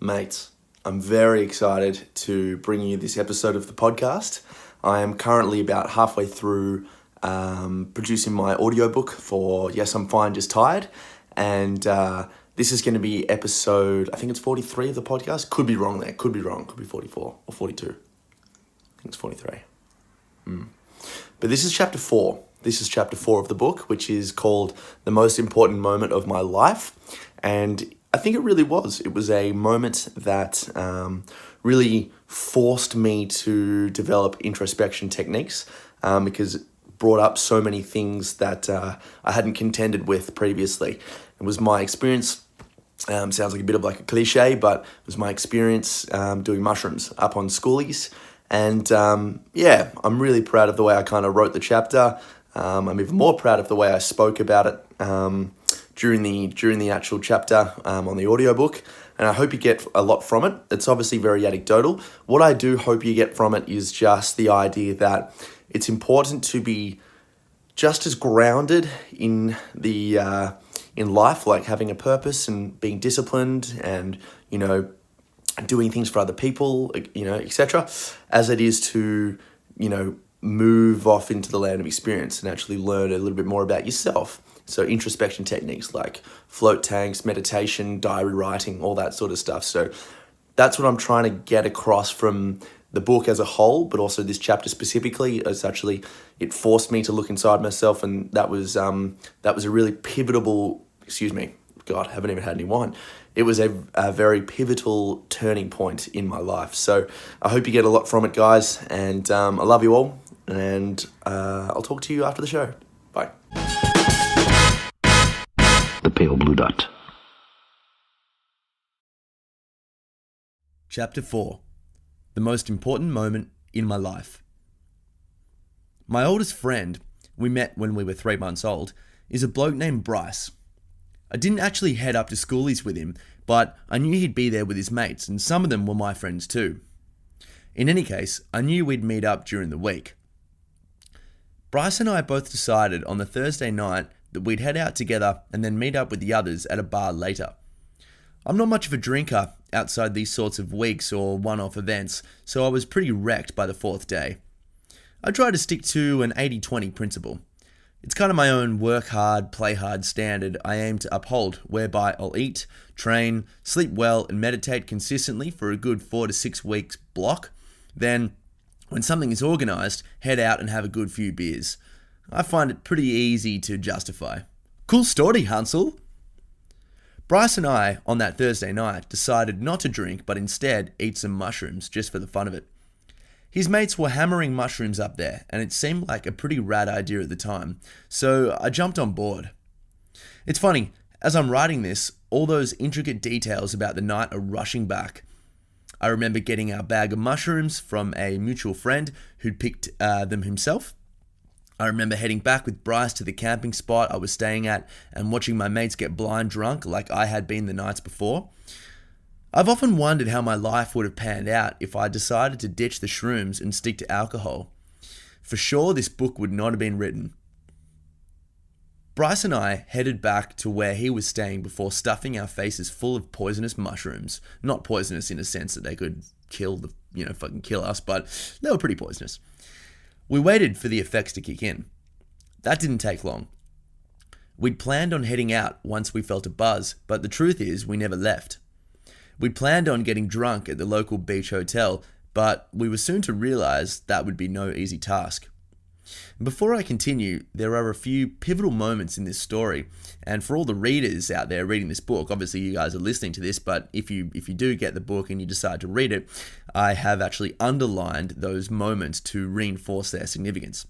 Mates, I'm very excited to bring you this episode of the podcast. I am currently about halfway through producing my audiobook for Yes, I'm Fine, Just Tired. And this is going to be episode, I think it's 43 of the podcast. Could be wrong there, could be 44 or 42. I think it's 43. But this is chapter 4. This is chapter 4 of the book, which is called The Most Important Moment of My Life. And I think it really was. It was a moment that really forced me to develop introspection techniques because it brought up so many things that I hadn't contended with previously. It was my experience, sounds like a bit of like a cliche, but it was my experience doing mushrooms up on Schoolies. And I'm really proud of the way I kind of wrote the chapter. I'm even more proud of the way I spoke about it during the actual chapter on the audiobook, and I hope you get a lot from it. It's obviously very anecdotal. What I do hope you get from it is just the idea that it's important to be just as grounded in life, like having a purpose and being disciplined and, doing things for other people, etc., as it is to, move off into the land of experience and actually learn a little bit more about yourself. So introspection techniques like float tanks, meditation, diary writing, all that sort of stuff. So that's what I'm trying to get across from the book as a whole, but also this chapter specifically. It forced me to look inside myself, and that was a really pivotal, God, I haven't even had any wine. It was a very pivotal turning point in my life. So I hope you get a lot from it, guys, and I love you all, and I'll talk to you after the show. Bye. The pale blue dot. Chapter 4. The most important moment in my life. My oldest friend, we met when we were 3 months old, is a bloke named Bryce. I didn't actually head up to Schoolies with him, but I knew he'd be there with his mates, and some of them were my friends too. In any case, I knew we'd meet up during the week. Bryce and I both decided on the Thursday night that we'd head out together and then meet up with the others at a bar later. I'm not much of a drinker outside these sorts of weeks or one-off events, so I was pretty wrecked by the fourth day. I try to stick to an 80-20 principle. It's kind of my own work hard, play hard standard I aim to uphold, whereby I'll eat, train, sleep well, and meditate consistently for a good 4 to 6 weeks block. Then, when something is organised, head out and have a good few beers. I find it pretty easy to justify. Cool story, Hansel! Bryce and I, on that Thursday night, decided not to drink, but instead eat some mushrooms just for the fun of it. His mates were hammering mushrooms up there, and it seemed like a pretty rad idea at the time, so I jumped on board. It's funny, as I'm writing this, all those intricate details about the night are rushing back. I remember getting our bag of mushrooms from a mutual friend who'd picked them himself. I remember heading back with Bryce to the camping spot I was staying at and watching my mates get blind drunk like I had been the nights before. I've often wondered how my life would have panned out if I decided to ditch the shrooms and stick to alcohol. For sure, this book would not have been written. Bryce and I headed back to where he was staying before stuffing our faces full of poisonous mushrooms. Not poisonous in a sense that they could kill us, but they were pretty poisonous. We waited for the effects to kick in. That didn't take long. We'd planned on heading out once we felt a buzz, but the truth is we never left. We'd planned on getting drunk at the local beach hotel, but we were soon to realize that would be no easy task. Before I continue, there are a few pivotal moments in this story, and for all the readers out there reading this book, obviously you guys are listening to this, but if you do get the book and you decide to read it, I have actually underlined those moments to reinforce their significance.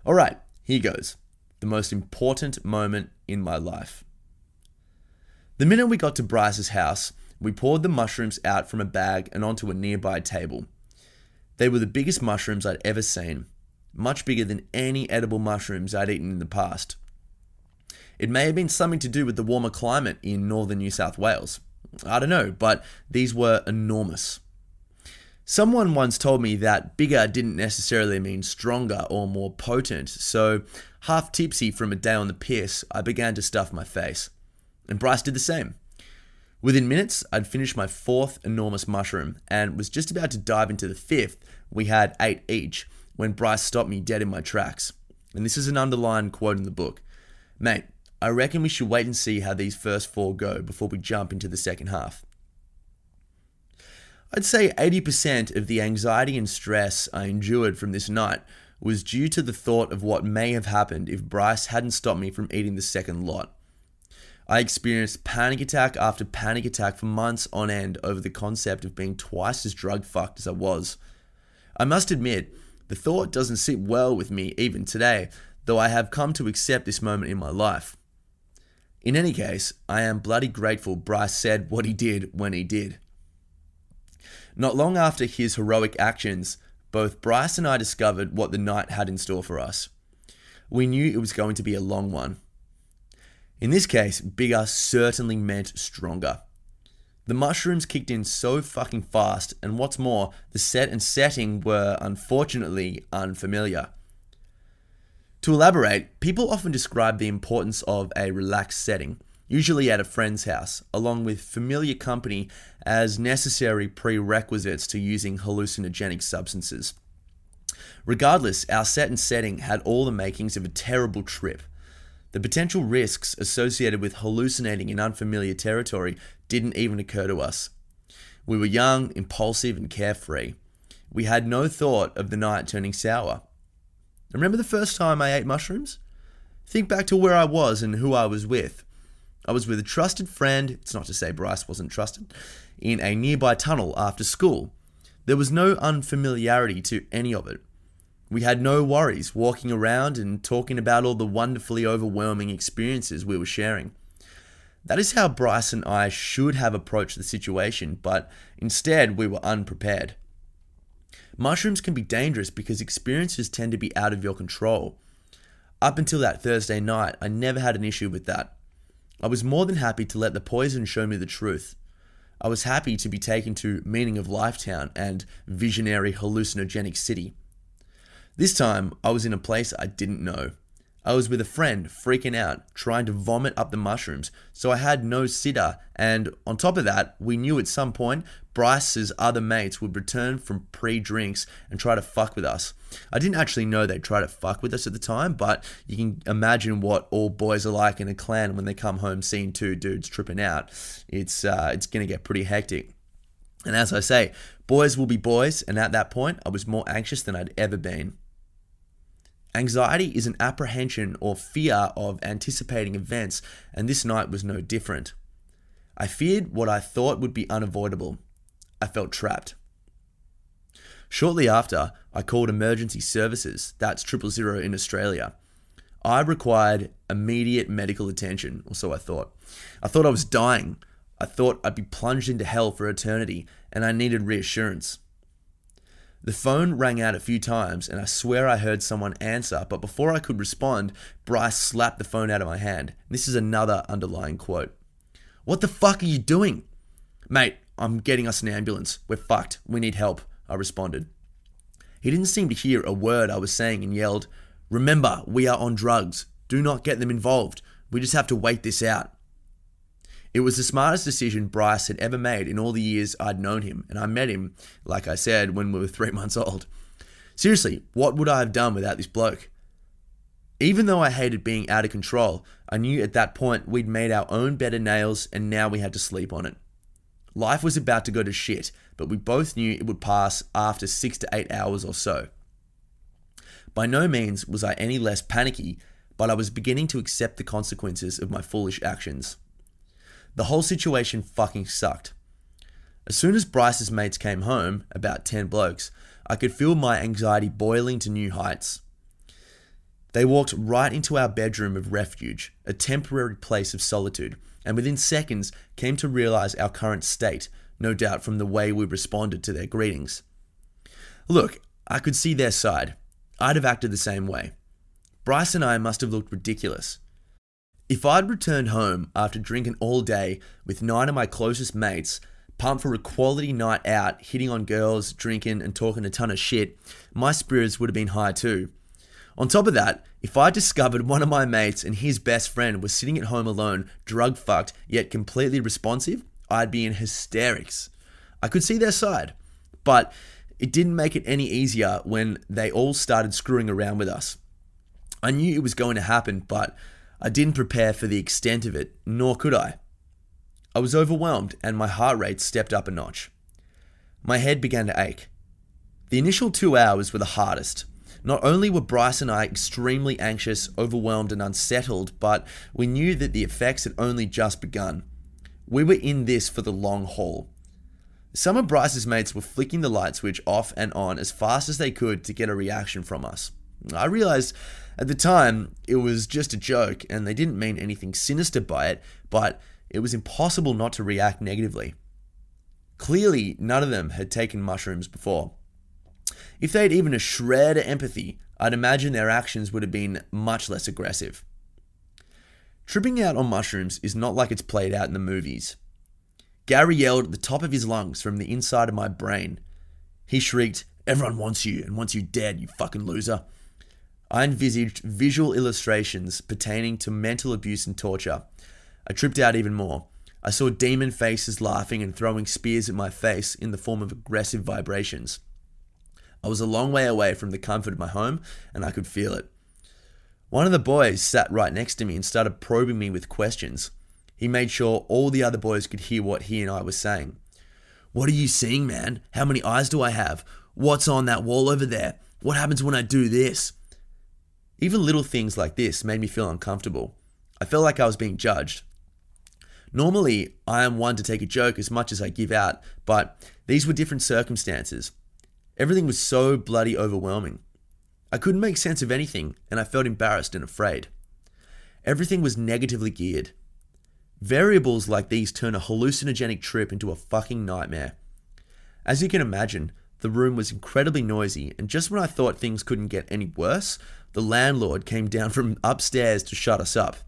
Alright, here goes. The most important moment in my life. The minute we got to Bryce's house, we poured the mushrooms out from a bag and onto a nearby table. They were the biggest mushrooms I'd ever seen, much bigger than any edible mushrooms I'd eaten in the past. It may have been something to do with the warmer climate in northern New South Wales. I don't know, but these were enormous. Someone once told me that bigger didn't necessarily mean stronger or more potent, so half tipsy from a day on the piss, I began to stuff my face. And Bryce did the same. Within minutes, I'd finished my 4th enormous mushroom and was just about to dive into the 5th. We had 8 each when Bryce stopped me dead in my tracks. And this is an underlined quote in the book. "Mate, I reckon we should wait and see how these first 4 go before we jump into the second half." I'd say 80% of the anxiety and stress I endured from this night was due to the thought of what may have happened if Bryce hadn't stopped me from eating the second lot. I experienced panic attack after panic attack for months on end over the concept of being twice as drug fucked as I was. I must admit, the thought doesn't sit well with me even today, though I have come to accept this moment in my life. In any case, I am bloody grateful Bryce said what he did when he did. Not long after his heroic actions, both Bryce and I discovered what the night had in store for us. We knew it was going to be a long one. In this case, bigger certainly meant stronger. The mushrooms kicked in so fucking fast, and what's more, the set and setting were unfortunately unfamiliar. To elaborate, people often describe the importance of a relaxed setting, usually at a friend's house, along with familiar company as necessary prerequisites to using hallucinogenic substances. Regardless, our set and setting had all the makings of a terrible trip. The potential risks associated with hallucinating in unfamiliar territory didn't even occur to us. We were young, impulsive, and carefree. We had no thought of the night turning sour. Remember the first time I ate mushrooms? Think back to where I was and who I was with. I was with a trusted friend, it's not to say Bryce wasn't trusted, in a nearby tunnel after school. There was no unfamiliarity to any of it. We had no worries walking around and talking about all the wonderfully overwhelming experiences we were sharing. That is how Bryce and I should have approached the situation, but instead we were unprepared. Mushrooms can be dangerous because experiences tend to be out of your control. Up until that Thursday night, I never had an issue with that. I was more than happy to let the poison show me the truth. I was happy to be taken to Meaning of Life Town and visionary hallucinogenic city. This time, I was in a place I didn't know. I was with a friend freaking out, trying to vomit up the mushrooms, so I had no sitter, and on top of that, we knew at some point Bryce's other mates would return from pre-drinks and try to fuck with us. I didn't actually know they'd try to fuck with us at the time, but you can imagine what all boys are like in a clan when they come home seeing 2 dudes tripping out. It's gonna get pretty hectic. And as I say, boys will be boys, and at that point, I was more anxious than I'd ever been. Anxiety is an apprehension or fear of anticipating events, and this night was no different. I feared what I thought would be unavoidable. I felt trapped. Shortly after, I called emergency services, that's 000 in Australia. I required immediate medical attention, or so I thought. I thought I was dying. I thought I'd be plunged into hell for eternity, and I needed reassurance. The phone rang out a few times, and I swear I heard someone answer, but before I could respond, Bryce slapped the phone out of my hand. This is another underlying quote. "What the fuck are you doing?" "Mate, I'm getting us an ambulance. We're fucked. We need help," I responded. He didn't seem to hear a word I was saying and yelled, "Remember, we are on drugs. Do not get them involved. We just have to wait this out." It was the smartest decision Bryce had ever made in all the years I'd known him, and I met him, like I said, when we were 3 months old. Seriously, what would I have done without this bloke? Even though I hated being out of control, I knew at that point we'd made our own bed of nails and now we had to sleep on it. Life was about to go to shit, but we both knew it would pass after 6 to 8 hours or so. By no means was I any less panicky, but I was beginning to accept the consequences of my foolish actions. The whole situation fucking sucked. As soon as Bryce's mates came home, about 10 blokes, I could feel my anxiety boiling to new heights. They walked right into our bedroom of refuge, a temporary place of solitude, and within seconds came to realize our current state, no doubt from the way we responded to their greetings. Look, I could see their side. I'd have acted the same way. Bryce and I must have looked ridiculous. If I'd returned home after drinking all day with 9 of my closest mates, pumped for a quality night out, hitting on girls, drinking and talking a ton of shit, my spirits would have been high too. On top of that, if I discovered one of my mates and his best friend was sitting at home alone, drug fucked, yet completely responsive, I'd be in hysterics. I could see their side, but it didn't make it any easier when they all started screwing around with us. I knew it was going to happen, but I didn't prepare for the extent of it, nor could I. I was overwhelmed and my heart rate stepped up a notch. My head began to ache. The initial 2 hours were the hardest. Not only were Bryce and I extremely anxious, overwhelmed and unsettled, but we knew that the effects had only just begun. We were in this for the long haul. Some of Bryce's mates were flicking the light switch off and on as fast as they could to get a reaction from us. I realized at the time it was just a joke and they didn't mean anything sinister by it, but it was impossible not to react negatively. Clearly, none of them had taken mushrooms before. If they had even a shred of empathy, I'd imagine their actions would have been much less aggressive. Tripping out on mushrooms is not like it's played out in the movies. Gary yelled at the top of his lungs from the inside of my brain. He shrieked, "Everyone wants you and wants you dead, you fucking loser." I envisaged visual illustrations pertaining to mental abuse and torture. I tripped out even more. I saw demon faces laughing and throwing spears at my face in the form of aggressive vibrations. I was a long way away from the comfort of my home, and I could feel it. One of the boys sat right next to me and started probing me with questions. He made sure all the other boys could hear what he and I were saying. "What are you seeing, man? How many eyes do I have? What's on that wall over there? What happens when I do this?" Even little things like this made me feel uncomfortable. I felt like I was being judged. Normally, I am one to take a joke as much as I give out, but these were different circumstances. Everything was so bloody overwhelming. I couldn't make sense of anything, and I felt embarrassed and afraid. Everything was negatively geared. Variables like these turn a hallucinogenic trip into a fucking nightmare. As you can imagine, the room was incredibly noisy, and just when I thought things couldn't get any worse, the landlord came down from upstairs to shut us up.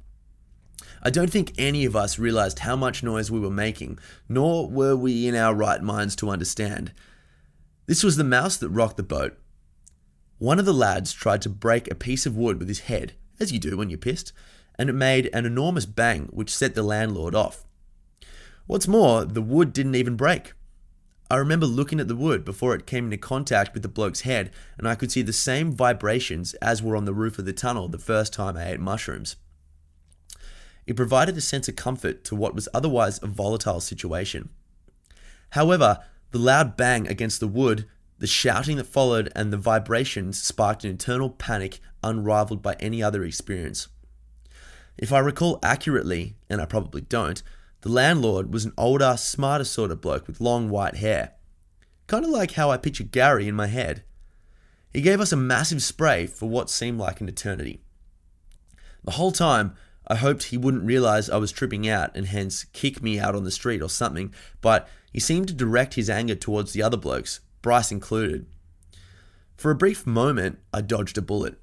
I don't think any of us realized how much noise we were making, nor were we in our right minds to understand. This was the mouse that rocked the boat. One of the lads tried to break a piece of wood with his head, as you do when you're pissed, and it made an enormous bang which set the landlord off. What's more, the wood didn't even break. I remember looking at the wood before it came into contact with the bloke's head, and I could see the same vibrations as were on the roof of the tunnel the first time I ate mushrooms. It provided a sense of comfort to what was otherwise a volatile situation. However, the loud bang against the wood, the shouting that followed, and the vibrations sparked an internal panic unrivaled by any other experience. If I recall accurately, and I probably don't, the landlord was an older, smarter sort of bloke with long white hair. Kind of like how I pictured Gary in my head. He gave us a massive spray for what seemed like an eternity. The whole time, I hoped he wouldn't realize I was tripping out and hence kick me out on the street or something, but he seemed to direct his anger towards the other blokes, Bryce included. For a brief moment, I dodged a bullet.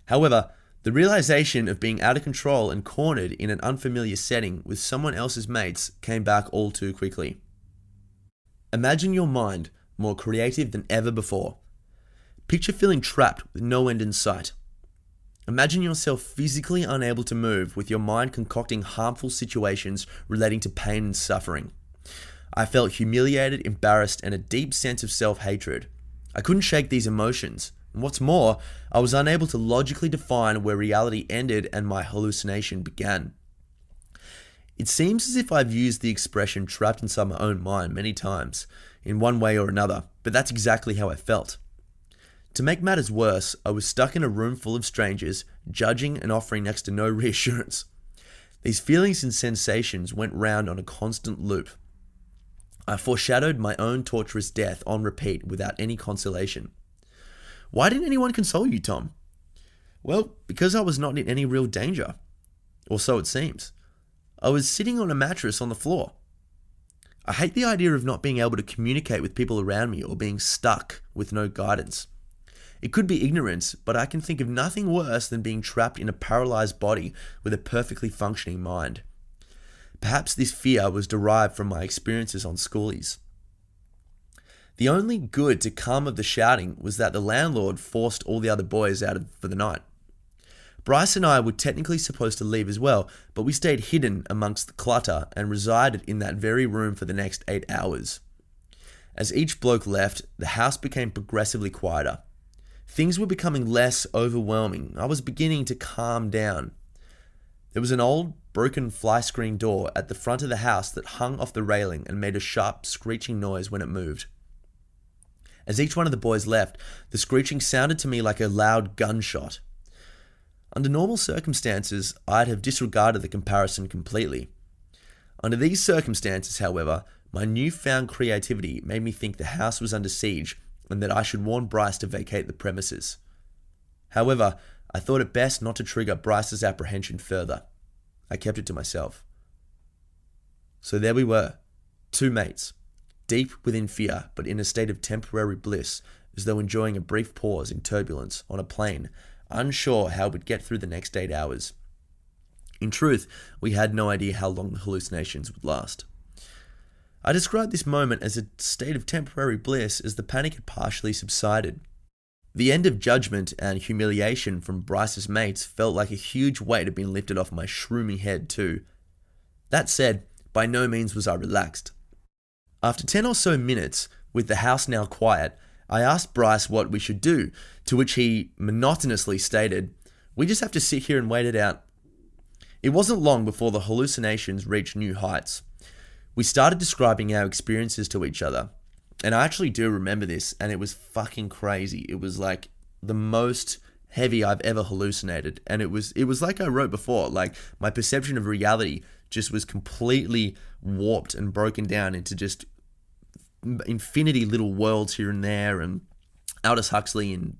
However, the realization of being out of control and cornered in an unfamiliar setting with someone else's mates came back all too quickly. Imagine your mind more creative than ever before. Picture feeling trapped with no end in sight. Imagine yourself physically unable to move with your mind concocting harmful situations relating to pain and suffering. I felt humiliated, embarrassed, and a deep sense of self-hatred. I couldn't shake these emotions. And what's more, I was unable to logically define where reality ended and my hallucination began. It seems as if I've used the expression trapped inside my own mind many times, in one way or another, but that's exactly how I felt. To make matters worse, I was stuck in a room full of strangers, judging and offering next to no reassurance. These feelings and sensations went round on a constant loop. I foreshadowed my own torturous death on repeat without any consolation. Why didn't anyone console you, Tom? Well, because I was not in any real danger. Or so it seems. I was sitting on a mattress on the floor. I hate the idea of not being able to communicate with people around me or being stuck with no guidance. It could be ignorance, but I can think of nothing worse than being trapped in a paralyzed body with a perfectly functioning mind. Perhaps this fear was derived from my experiences on Schoolies. The only good to come of the shouting was that the landlord forced all the other boys out for the night. Bryce and I were technically supposed to leave as well, but we stayed hidden amongst the clutter and resided in that very room for the next 8 hours. As each bloke left, the house became progressively quieter. Things were becoming less overwhelming. I was beginning to calm down. There was an old, broken fly screen door at the front of the house that hung off the railing and made a sharp, screeching noise when it moved. As each one of the boys left, the screeching sounded to me like a loud gunshot. Under normal circumstances, I'd have disregarded the comparison completely. Under these circumstances, however, my newfound creativity made me think the house was under siege and that I should warn Bryce to vacate the premises. However, I thought it best not to trigger Bryce's apprehension further. I kept it to myself. So there we were, two mates, deep within fear but in a state of temporary bliss, as though enjoying a brief pause in turbulence on a plane, unsure how we'd get through the next 8 hours. In truth, we had no idea how long the hallucinations would last. I described this moment as a state of temporary bliss as the panic had partially subsided. The end of judgment and humiliation from Bryce's mates felt like a huge weight had been lifted off my shroomy head too. That said, by no means was I relaxed. After 10 or so minutes, with the house now quiet, I asked Bryce what we should do, to which he monotonously stated, "We just have to sit here and wait it out." It wasn't long before the hallucinations reached new heights. We started describing our experiences to each other. And I actually do remember this, and it was fucking crazy. It was like the most heavy I've ever hallucinated. And it was like I wrote before, like my perception of reality just was completely warped and broken down into just infinity little worlds here and there. And Aldous Huxley in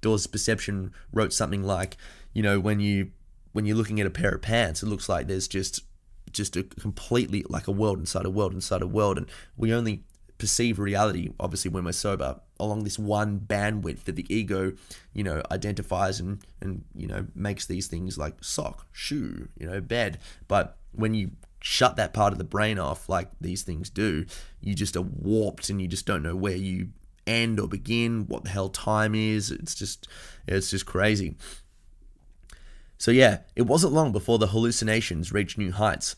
Doors of Perception wrote something like, you know, when you're looking at a pair of pants, it looks like there's just a completely like a world inside a world inside a world, and we only perceive reality, obviously when we're sober, along this one bandwidth that the ego, you know, identifies and you know, makes these things like sock, shoe, you know, bed. But when you shut that part of the brain off, like these things do, you just are warped and you just don't know where you end or begin, what the hell time is. It's just crazy. So yeah, it wasn't long before the hallucinations reached new heights.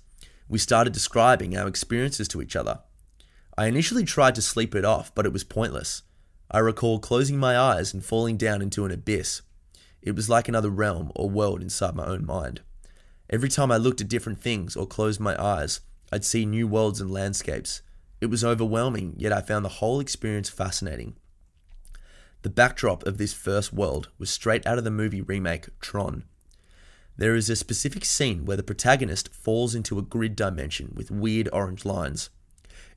We started describing our experiences to each other. I initially tried to sleep it off, but it was pointless. I recall closing my eyes and falling down into an abyss. It was like another realm or world inside my own mind. Every time I looked at different things or closed my eyes, I'd see new worlds and landscapes. It was overwhelming, yet I found the whole experience fascinating. The backdrop of this first world was straight out of the movie remake Tron. There is a specific scene where the protagonist falls into a grid dimension with weird orange lines.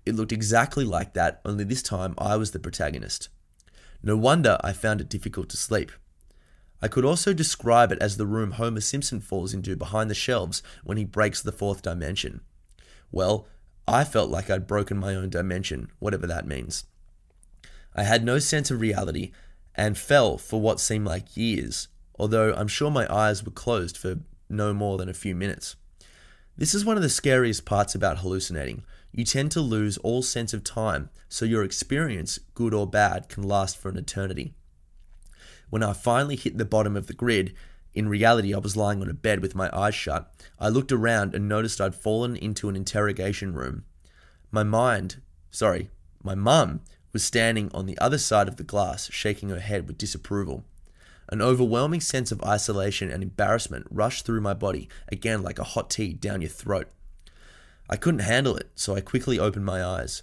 It looked exactly like that, only this time I was the protagonist. No wonder I found it difficult to sleep. I could also describe it as the room Homer Simpson falls into behind the shelves when he breaks the fourth dimension. Well, I felt like I'd broken my own dimension, whatever that means. I had no sense of reality and fell for what seemed like years, although I'm sure my eyes were closed for no more than a few minutes. This is one of the scariest parts about hallucinating. You tend to lose all sense of time, so your experience, good or bad, can last for an eternity. When I finally hit the bottom of the grid, in reality I was lying on a bed with my eyes shut, I looked around and noticed I'd fallen into an interrogation room. My mum was standing on the other side of the glass, shaking her head with disapproval. An overwhelming sense of isolation and embarrassment rushed through my body, again like a hot tea down your throat. I couldn't handle it, so I quickly opened my eyes.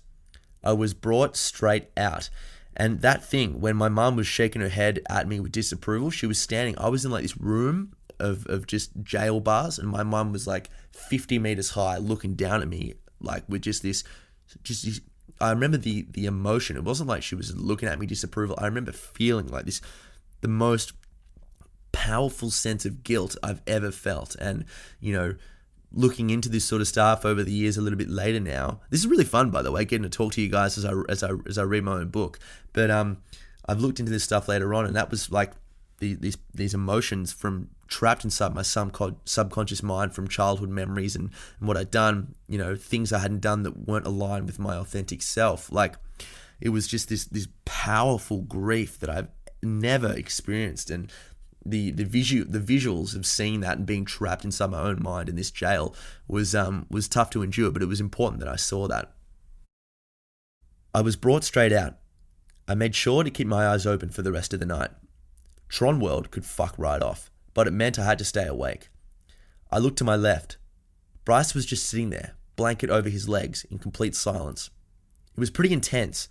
I was brought straight out, and that thing, when my mum was shaking her head at me with disapproval, she was standing, I was in like this room of just jail bars, and my mum was like 50 meters high looking down at me, like with just this, I remember the emotion. It wasn't like she was looking at me disapproval. I remember feeling like this, the most powerful sense of guilt I've ever felt. And, you know, looking into this sort of stuff over the years a little bit later now, this is really fun, by the way, getting to talk to you guys as I read my own book. But I've looked into this stuff later on, and that was like these emotions from trapped inside my subconscious mind from childhood memories and what I'd done, you know, things I hadn't done that weren't aligned with my authentic self. Like, it was just this powerful grief that I've never experienced. And the visuals of seeing that and being trapped inside my own mind in this jail was tough to endure, but it was important that I saw that. I was brought straight out. I made sure to keep my eyes open for the rest of the night. Tron World could fuck right off, but it meant I had to stay awake. I looked to my left. Bryce was just sitting there, blanket over his legs, in complete silence. It was pretty intense.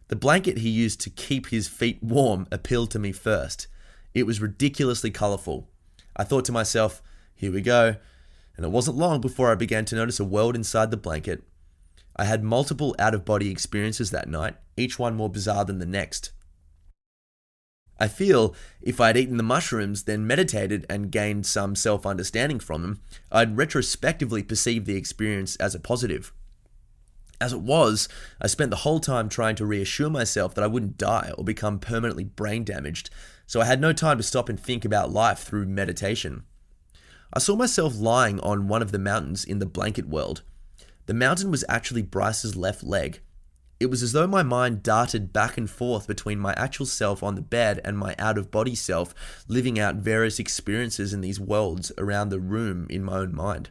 The blanket he used to keep his feet warm appealed to me first. It was ridiculously colourful. I thought to myself, here we go. And it wasn't long before I began to notice a world inside the blanket. I had multiple out-of-body experiences that night, each one more bizarre than the next. I feel if I'd eaten the mushrooms, then meditated and gained some self-understanding from them, I'd retrospectively perceive the experience as a positive. As it was, I spent the whole time trying to reassure myself that I wouldn't die or become permanently brain damaged, so I had no time to stop and think about life through meditation. I saw myself lying on one of the mountains in the blanket world. The mountain was actually Bryce's left leg. It was as though my mind darted back and forth between my actual self on the bed and my out-of-body self, living out various experiences in these worlds around the room in my own mind.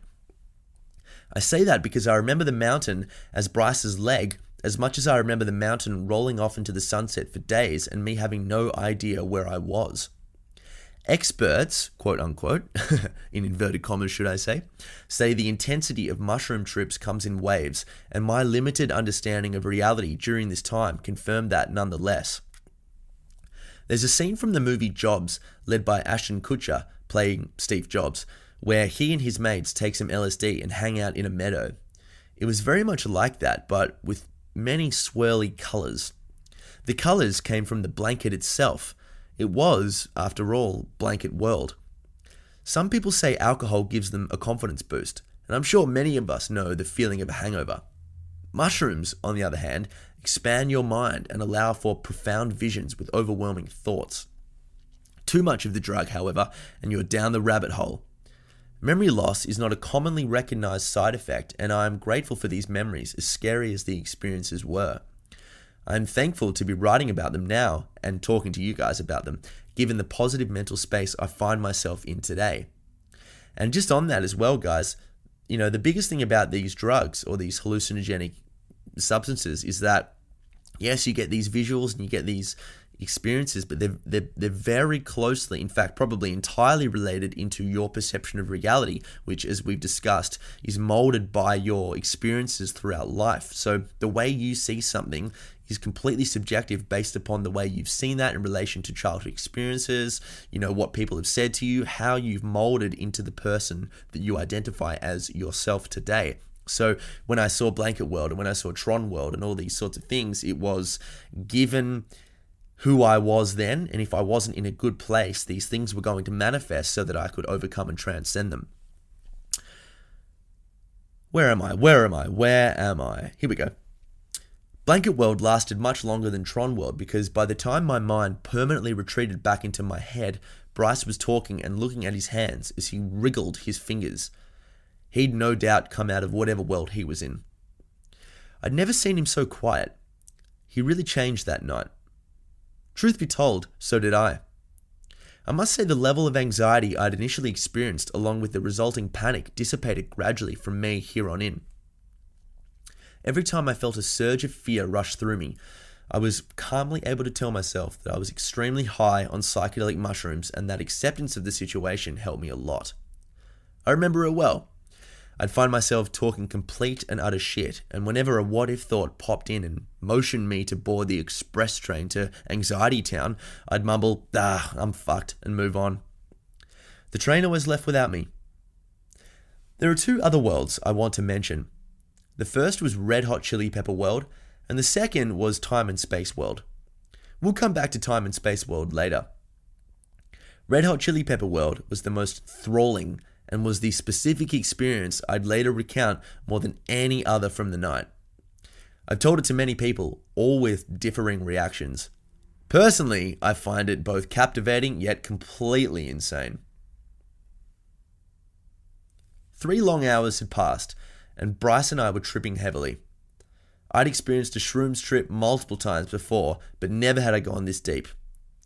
I say that because I remember the mountain as Bryce's leg as much as I remember the mountain rolling off into the sunset for days and me having no idea where I was. Experts, quote unquote, in inverted commas should I say the intensity of mushroom trips comes in waves, and my limited understanding of reality during this time confirmed that nonetheless. There's a scene from the movie Jobs, led by Ashton Kutcher, playing Steve Jobs, where he and his mates take some LSD and hang out in a meadow. It was very much like that, but with many swirly colours. The colours came from the blanket itself. It was, after all, blanket world. Some people say alcohol gives them a confidence boost, and I'm sure many of us know the feeling of a hangover. Mushrooms, on the other hand, expand your mind and allow for profound visions with overwhelming thoughts. Too much of the drug, however, and you're down the rabbit hole. Memory loss is not a commonly recognized side effect, and I am grateful for these memories, as scary as the experiences were. I am thankful to be writing about them now and talking to you guys about them, given the positive mental space I find myself in today. And just on that as well, guys, the biggest thing about these drugs or these hallucinogenic substances is that, yes, you get these visuals and you get these experiences, but they're very closely, in fact, probably entirely related into your perception of reality, which, as we've discussed, is molded by your experiences throughout life. So the way you see something is completely subjective based upon the way you've seen that in relation to childhood experiences, what people have said to you, how you've molded into the person that you identify as yourself today. So when I saw Blanket World and when I saw Tron World and all these sorts of things, it was given who I was then, and if I wasn't in a good place, these things were going to manifest so that I could overcome and transcend them. Where am I? Here we go. Blanket World lasted much longer than Tron World because by the time my mind permanently retreated back into my head, Bryce was talking and looking at his hands as he wriggled his fingers. He'd no doubt come out of whatever world he was in. I'd never seen him so quiet. He really changed that night. Truth be told, so did I. I must say the level of anxiety I'd initially experienced along with the resulting panic dissipated gradually from me here on in. Every time I felt a surge of fear rush through me, I was calmly able to tell myself that I was extremely high on psychedelic mushrooms and that acceptance of the situation helped me a lot. I remember it well. I'd find myself talking complete and utter shit, and whenever a what-if thought popped in and motioned me to board the express train to Anxiety Town, I'd mumble, I'm fucked, and move on. The trainer was left without me. There are two other worlds I want to mention. The first was Red Hot Chili Pepper World, and the second was Time and Space World. We'll come back to Time and Space World later. Red Hot Chili Pepper World was the most enthralling and was the specific experience I'd later recount more than any other from the night. I've told it to many people, all with differing reactions. Personally, I find it both captivating yet completely insane. 3 long hours had passed, and Bryce and I were tripping heavily. I'd experienced a shrooms trip multiple times before, but never had I gone this deep.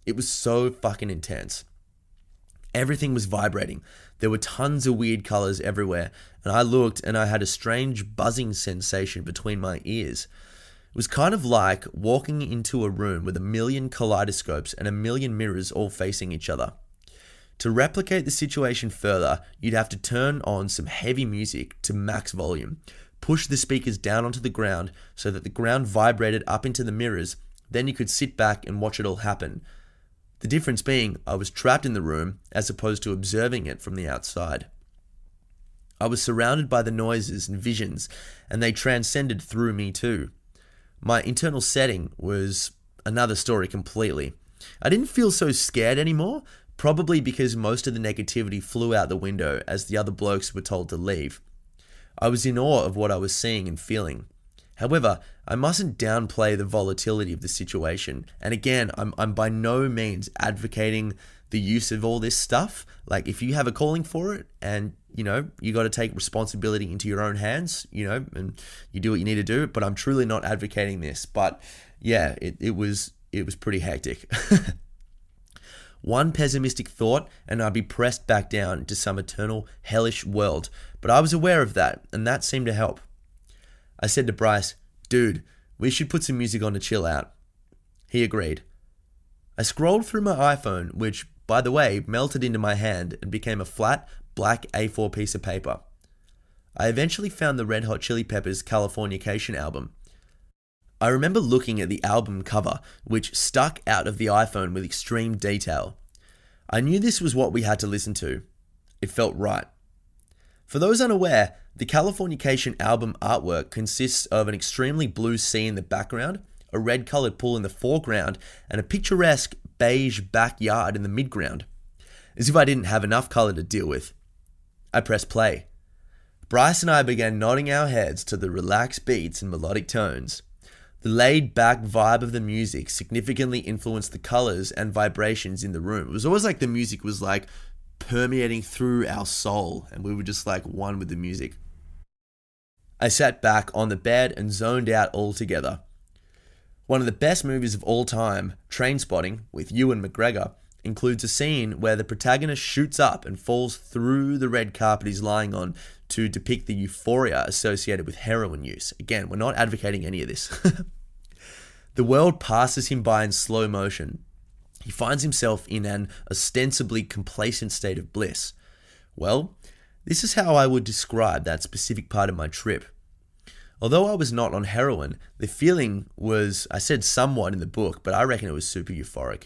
It was so fucking intense. Everything was vibrating. There were tons of weird colors everywhere, and I looked and I had a strange buzzing sensation between my ears. It was kind of like walking into a room with a million kaleidoscopes and a million mirrors all facing each other. To replicate the situation further, you'd have to turn on some heavy music to max volume, push the speakers down onto the ground so that the ground vibrated up into the mirrors, then you could sit back and watch it all happen. The difference being, I was trapped in the room as opposed to observing it from the outside. I was surrounded by the noises and visions, and they transcended through me too. My internal setting was another story completely. I didn't feel so scared anymore, probably because most of the negativity flew out the window as the other blokes were told to leave. I was in awe of what I was seeing and feeling. However, I mustn't downplay the volatility of the situation. And again, I'm by no means advocating the use of all this stuff. Like, if you have a calling for it and, you got to take responsibility into your own hands, and you do what you need to do. But I'm truly not advocating this. But yeah, it was pretty hectic. One pessimistic thought and I'd be pressed back down into some eternal hellish world. But I was aware of that, and that seemed to help. I said to Bryce, "Dude, we should put some music on to chill out." He agreed. I scrolled through my iPhone, which, by the way, melted into my hand and became a flat, black A4 piece of paper. I eventually found the Red Hot Chili Peppers' Californication album. I remember looking at the album cover, which stuck out of the iPhone with extreme detail. I knew this was what we had to listen to. It felt right. For those unaware, the Californication album artwork consists of an extremely blue sea in the background, a red-coloured pool in the foreground, and a picturesque beige backyard in the midground. As if I didn't have enough colour to deal with. I pressed play. Bryce and I began nodding our heads to the relaxed beats and melodic tones. The laid-back vibe of the music significantly influenced the colours and vibrations in the room. It was always like the music was like permeating through our soul, and we were just like one with the music. I sat back on the bed and zoned out altogether. One of the best movies of all time, Trainspotting, with Ewan McGregor, includes a scene where the protagonist shoots up and falls through the red carpet he's lying on to depict the euphoria associated with heroin use. Again, we're not advocating any of this. The world passes him by in slow motion. He finds himself in an ostensibly complacent state of bliss. Well, this is how I would describe that specific part of my trip. Although I was not on heroin, the feeling was, I said somewhat in the book, but I reckon it was super euphoric.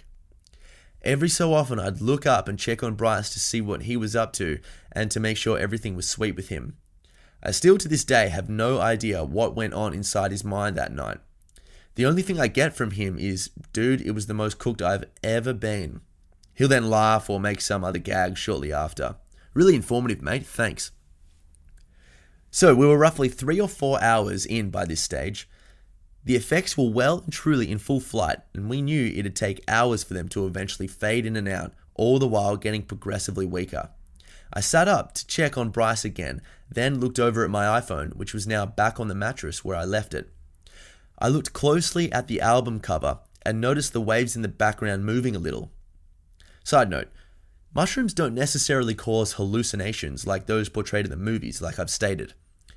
Every so often I'd look up and check on Bryce to see what he was up to and to make sure everything was sweet with him. I still to this day have no idea what went on inside his mind that night. The only thing I get from him is, "Dude, it was the most cooked I've ever been." He'll then laugh or make some other gag shortly after. Really informative, mate. Thanks. So we were roughly 3 or 4 hours in by this stage. The effects were well and truly in full flight, and we knew it'd take hours for them to eventually fade in and out, all the while getting progressively weaker. I sat up to check on Bryce again, then looked over at my iPhone, which was now back on the mattress where I left it. I looked closely at the album cover and noticed the waves in the background moving a little. Side note, mushrooms don't necessarily cause hallucinations like those portrayed in the movies, like I've stated.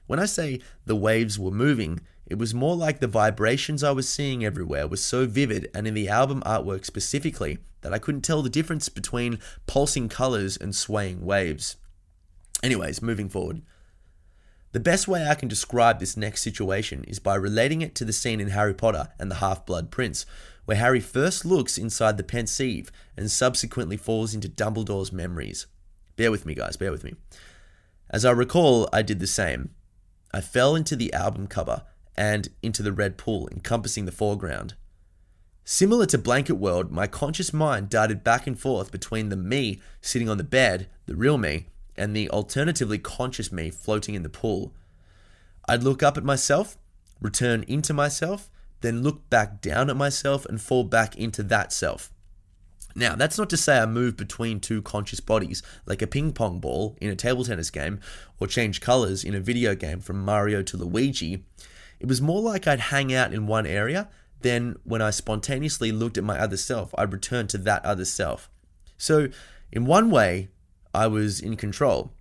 When I say the waves were moving, it was more like the vibrations I was seeing everywhere were so vivid and in the album artwork specifically that I couldn't tell the difference between pulsing colors and swaying waves. Anyways, moving forward. The best way I can describe this next situation is by relating it to the scene in Harry Potter and the Half-Blood Prince, where Harry first looks inside the Pensieve and subsequently falls into Dumbledore's memories. Bear with me, guys, bear with me. As I recall, I did the same. I fell into the album cover and into the red pool encompassing the foreground. Similar to Blanket World, my conscious mind darted back and forth between the me sitting on the bed, the real me, and the alternatively conscious me floating in the pool. I'd look up at myself, return into myself, then look back down at myself and fall back into that self. Now, that's not to say I move between two conscious bodies like a ping pong ball in a table tennis game or change colors in a video game from Mario to Luigi. It was more like I'd hang out in one area, then when I spontaneously looked at my other self, I'd return to that other self. So In one way, I was in control.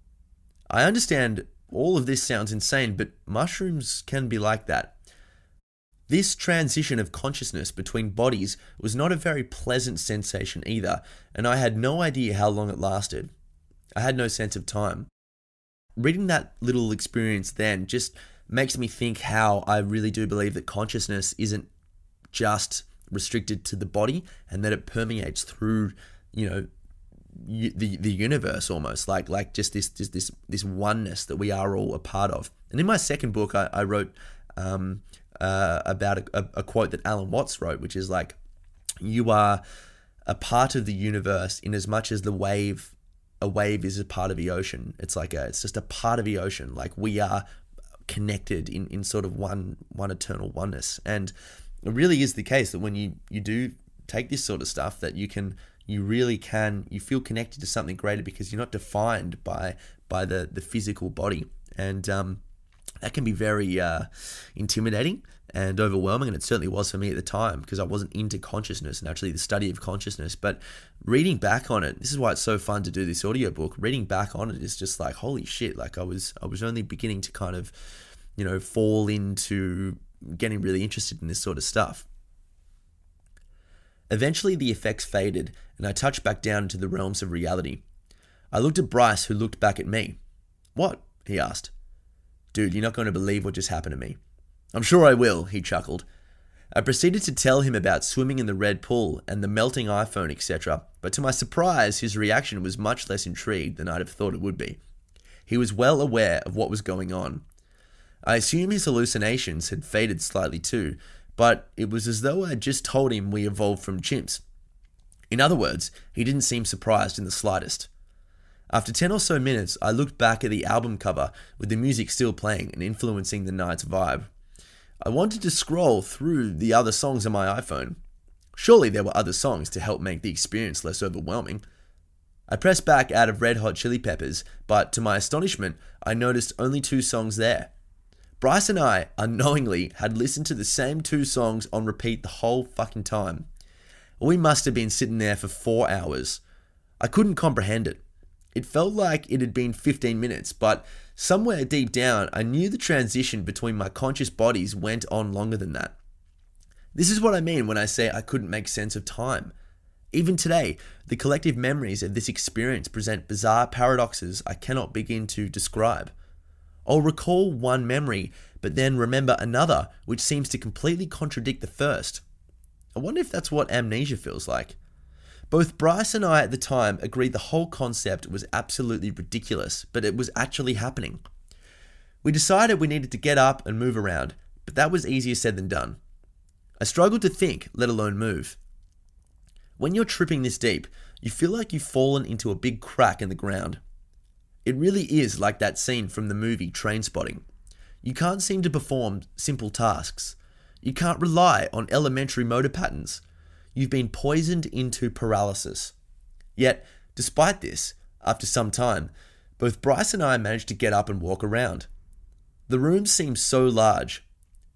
I understand all of this sounds insane, but mushrooms can be like that. This transition of consciousness between bodies was not a very pleasant sensation either, and I had no idea how long it lasted. I had no sense of time. Reading that little experience then just makes me think how I really do believe that consciousness isn't just restricted to the body and that it permeates through, the universe almost, like just this oneness that we are all a part of. And in my second book, I wrote about a quote that Alan Watts wrote, which is like, you are a part of the universe in as much as a wave is a part of the ocean. It's just a part of the ocean. Like, we are connected in sort of one eternal oneness. And it really is the case that when you do take this sort of stuff, that you feel connected to something greater because you're not defined by the physical body. And that can be very intimidating and overwhelming, and it certainly was for me at the time because I wasn't into consciousness and actually the study of consciousness. But reading back on it, this is why it's so fun to do this audiobook. Reading back on it is just like, holy shit, like I was only beginning to kind of, fall into getting really interested in this sort of stuff. Eventually the effects faded and I touched back down into the realms of reality. I looked at Bryce, who looked back at me. "What?" he asked. "Dude, you're not going to believe what just happened to me." "I'm sure I will," he chuckled. I proceeded to tell him about swimming in the red pool and the melting iPhone, etc., but to my surprise, his reaction was much less intrigued than I'd have thought it would be. He was well aware of what was going on. I assume his hallucinations had faded slightly too, but it was as though I had just told him we evolved from chimps. In other words, he didn't seem surprised in the slightest. After 10 or so minutes, I looked back at the album cover with the music still playing and influencing the night's vibe. I wanted to scroll through the other songs on my iPhone. Surely there were other songs to help make the experience less overwhelming. I pressed back out of Red Hot Chili Peppers, but to my astonishment, I noticed only 2 songs there. Bryce and I, unknowingly, had listened to the same 2 songs on repeat the whole fucking time. We must have been sitting there for 4 hours. I couldn't comprehend it. It felt like it had been 15 minutes, but somewhere deep down, I knew the transition between my conscious bodies went on longer than that. This is what I mean when I say I couldn't make sense of time. Even today, the collective memories of this experience present bizarre paradoxes I cannot begin to describe. I'll recall one memory, but then remember another, which seems to completely contradict the first. I wonder if that's what amnesia feels like. Both Bryce and I at the time agreed the whole concept was absolutely ridiculous, but it was actually happening. We decided we needed to get up and move around, but that was easier said than done. I struggled to think, let alone move. When you're tripping this deep, you feel like you've fallen into a big crack in the ground. It really is like that scene from the movie Trainspotting. You can't seem to perform simple tasks. You can't rely on elementary motor patterns. You've been poisoned into paralysis. Yet, despite this, after some time, both Bryce and I managed to get up and walk around. The room seemed so large.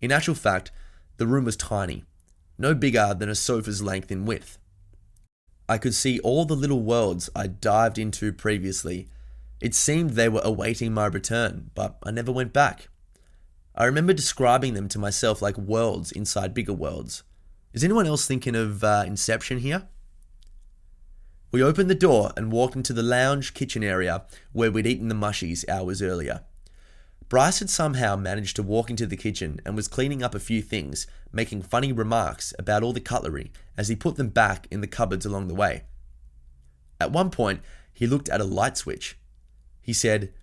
In actual fact, the room was tiny, no bigger than a sofa's length in width. I could see all the little worlds I'd dived into previously. It seemed they were awaiting my return, but I never went back. I remember describing them to myself like worlds inside bigger worlds. Is anyone else thinking of Inception here? We opened the door and walked into the lounge kitchen area where we'd eaten the mushies hours earlier. Bryce had somehow managed to walk into the kitchen and was cleaning up a few things, making funny remarks about all the cutlery as he put them back in the cupboards along the way. At one point, he looked at a light switch. He said,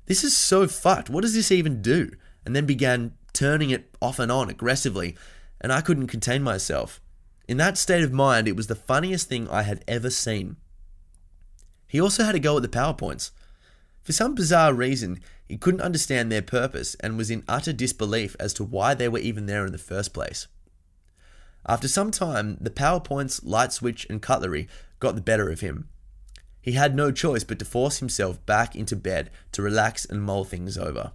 "This is so fucked, what does this even do?" and then began turning it off and on aggressively, and I couldn't contain myself. In that state of mind, it was the funniest thing I had ever seen. He also had a go at the PowerPoints. For some bizarre reason, he couldn't understand their purpose and was in utter disbelief as to why they were even there in the first place. After some time, the PowerPoints, light switch, and cutlery got the better of him. He had no choice but to force himself back into bed to relax and mull things over.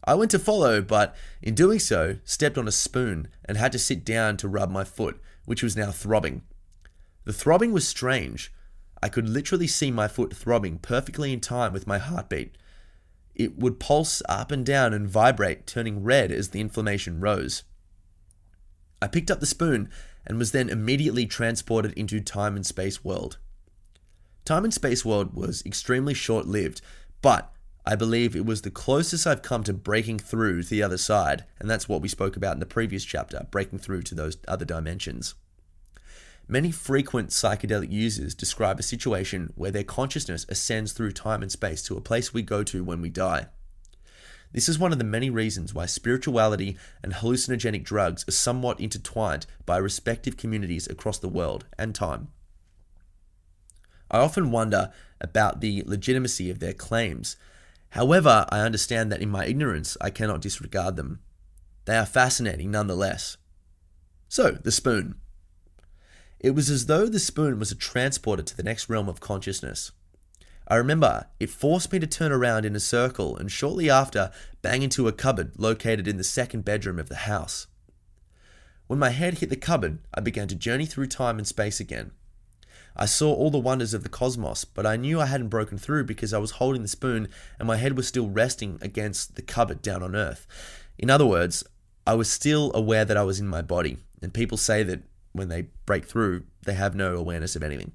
I went to follow, but in doing so, stepped on a spoon and had to sit down to rub my foot, which was now throbbing. The throbbing was strange. I could literally see my foot throbbing perfectly in time with my heartbeat. It would pulse up and down and vibrate, turning red as the inflammation rose. I picked up the spoon and was then immediately transported into time and space world. Time and space world was extremely short-lived, but I believe it was the closest I've come to breaking through to the other side, and that's what we spoke about in the previous chapter, breaking through to those other dimensions. Many frequent psychedelic users describe a situation where their consciousness ascends through time and space to a place we go to when we die. This is one of the many reasons why spirituality and hallucinogenic drugs are somewhat intertwined by respective communities across the world and time. I often wonder about the legitimacy of their claims. However, I understand that in my ignorance, I cannot disregard them. They are fascinating nonetheless. So, the spoon. It was as though the spoon was a transporter to the next realm of consciousness. I remember it forced me to turn around in a circle and shortly after bang into a cupboard located in the second bedroom of the house. When my head hit the cupboard, I began to journey through time and space again. I saw all the wonders of the cosmos, but I knew I hadn't broken through because I was holding the spoon and my head was still resting against the cupboard down on Earth. In other words, I was still aware that I was in my body, and people say that when they break through, they have no awareness of anything.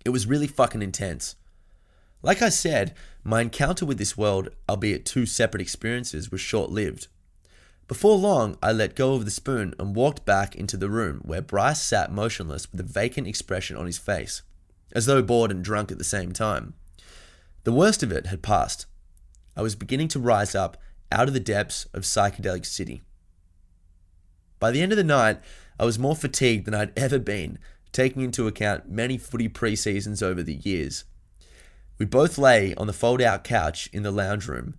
It was really fucking intense. Like I said, my encounter with this world, albeit two separate experiences, was short-lived. Before long, I let go of the spoon and walked back into the room where Bryce sat motionless with a vacant expression on his face, as though bored and drunk at the same time. The worst of it had passed. I was beginning to rise up out of the depths of psychedelic city. By the end of the night, I was more fatigued than I'd ever been, taking into account many footy pre-seasons over the years. We both lay on the fold-out couch in the lounge room.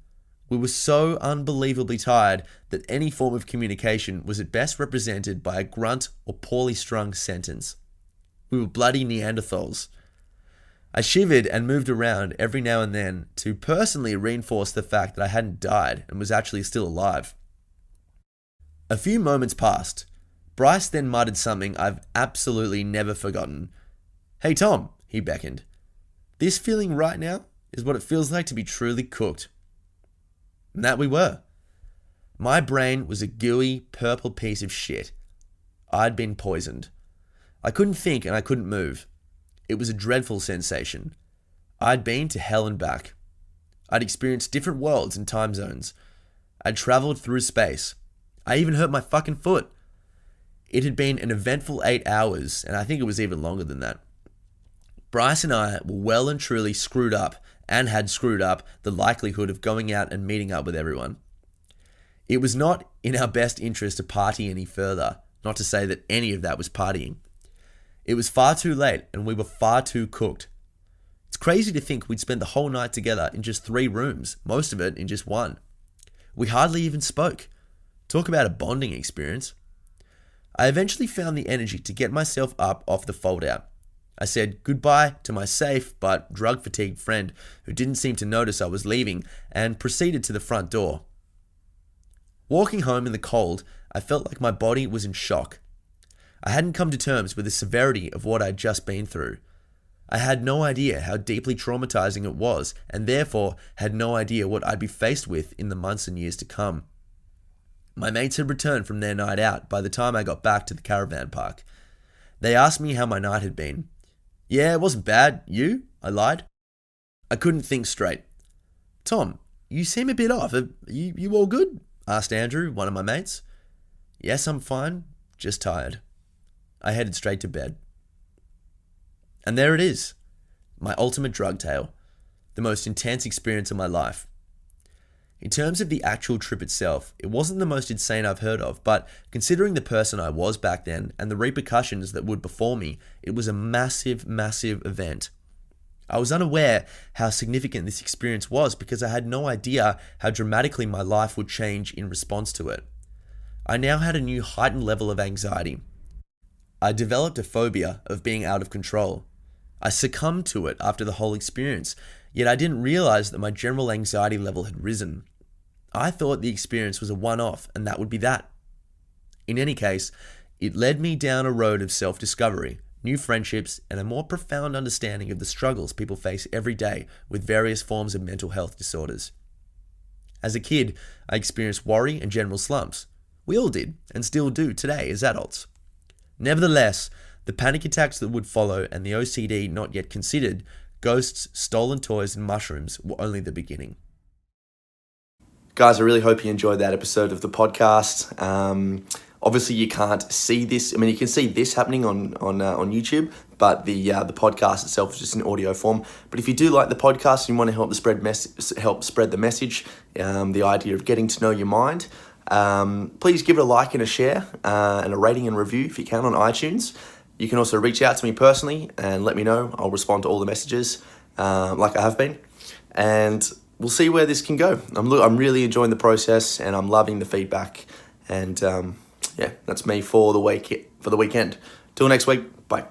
We were so unbelievably tired that any form of communication was at best represented by a grunt or poorly strung sentence. We were bloody Neanderthals. I shivered and moved around every now and then to personally reinforce the fact that I hadn't died and was actually still alive. A few moments passed. Bryce then muttered something I've absolutely never forgotten. "Hey Tom," he beckoned. "This feeling right now is what it feels like to be truly cooked." And that we were. My brain was a gooey, purple piece of shit. I'd been poisoned. I couldn't think and I couldn't move. It was a dreadful sensation. I'd been to hell and back. I'd experienced different worlds and time zones. I'd traveled through space. I even hurt my fucking foot. It had been an eventful 8 hours, and I think it was even longer than that. Bryce and I were well and truly screwed up and had screwed up the likelihood of going out and meeting up with everyone. It was not in our best interest to party any further, not to say that any of that was partying. It was far too late and we were far too cooked. It's crazy to think we'd spent the whole night together in just 3 rooms, most of it in just one. We hardly even spoke. Talk about a bonding experience. I eventually found the energy to get myself up off the fold-out. I said goodbye to my safe but drug-fatigued friend who didn't seem to notice I was leaving and proceeded to the front door. Walking home in the cold, I felt like my body was in shock. I hadn't come to terms with the severity of what I'd just been through. I had no idea how deeply traumatizing it was and therefore had no idea what I'd be faced with in the months and years to come. My mates had returned from their night out by the time I got back to the caravan park. They asked me how my night had been. "Yeah, it wasn't bad. You?" I lied. I couldn't think straight. "Tom, you seem a bit off. Are you all good?" asked Andrew, one of my mates. "Yes, I'm fine. Just tired." I headed straight to bed. And there it is. My ultimate drug tale. The most intense experience of my life. In terms of the actual trip itself, it wasn't the most insane I've heard of, but considering the person I was back then and the repercussions that would befall me, it was a massive, massive event. I was unaware how significant this experience was because I had no idea how dramatically my life would change in response to it. I now had a new heightened level of anxiety. I developed a phobia of being out of control. I succumbed to it after the whole experience, yet I didn't realize that my general anxiety level had risen. I thought the experience was a one-off and that would be that. In any case, it led me down a road of self-discovery, new friendships, and a more profound understanding of the struggles people face every day with various forms of mental health disorders. As a kid, I experienced worry and general slumps. We all did, and still do today as adults. Nevertheless, the panic attacks that would follow and the OCD not yet considered, ghosts, stolen toys, and mushrooms were only the beginning. Guys, I really hope you enjoyed that episode of the podcast. Obviously, you can't see this. I mean, you can see this happening on YouTube, but the podcast itself is just in audio form. But if you do like the podcast and you want to help spread the message, the idea of getting to know your mind, please give it a like and a share, and a rating and review if you can on iTunes. You can also reach out to me personally and let me know. I'll respond to all the messages, like I have been, and we'll see where this can go. I'm really enjoying the process, and I'm loving the feedback. And yeah, that's me for the weekend. Till next week. Bye.